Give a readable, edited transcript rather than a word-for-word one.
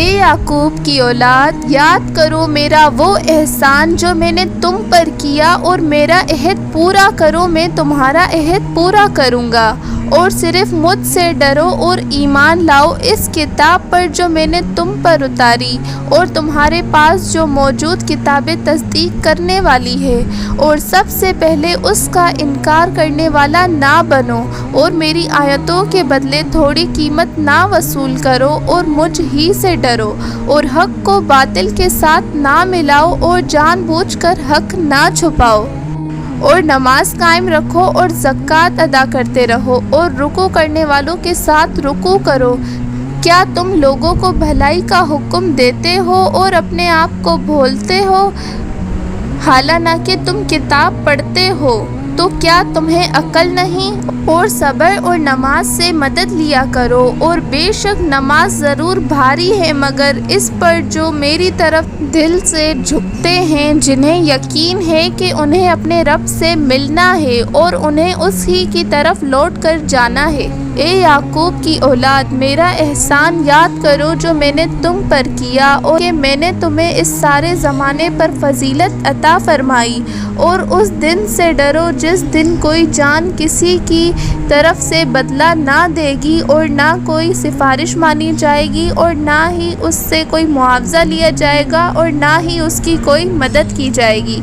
اے یعقوب کی اولاد، یاد کرو میرا وہ احسان جو میں نے تم پر کیا، اور میرا عہد پورا کرو، میں تمہارا عہد پورا کروں گا۔ اور صرف مجھ سے ڈرو اور ایمان لاؤ اس کتاب پر جو میں نے تم پر اتاری، اور تمہارے پاس جو موجود کتابیں تصدیق کرنے والی ہے، اور سب سے پہلے اس کا انکار کرنے والا نہ بنو، اور میری آیتوں کے بدلے تھوڑی قیمت نہ وصول کرو، اور مجھ ہی سے ڈرو، اور حق کو باطل کے ساتھ نہ ملاؤ، اور جان بوجھ کر حق نہ چھپاؤ، اور نماز قائم رکھو اور زکوٰۃ ادا کرتے رہو، اور رکوع کرنے والوں کے ساتھ رکوع کرو۔ کیا تم لوگوں کو بھلائی کا حکم دیتے ہو اور اپنے آپ کو بھولتے ہو؟ حالانکہ تم کتاب پڑھتے ہو، تو کیا تمہیں عقل نہیں؟ اور صبر اور نماز سے مدد لیا کرو، اور بے شک نماز ضرور بھاری ہے، مگر اس پر جو میری طرف دل سے جھکتے ہیں، جنہیں یقین ہے کہ انہیں اپنے رب سے ملنا ہے اور انہیں اس ہی کی طرف لوٹ کر جانا ہے۔ اے یعقوب کی اولاد، میرا احسان یاد کرو جو میں نے تم پر کیا، اور کہ میں نے تمہیں اس سارے زمانے پر فضیلت عطا فرمائی، اور اس دن سے ڈرو جس دن کوئی جان کسی کی طرف سے بدلہ نہ دے گی، اور نہ کوئی سفارش مانی جائے گی، اور نہ ہی اس سے کوئی معاوضہ لیا جائے گا، اور نہ ہی اس کی کوئی مدد کی جائے گی۔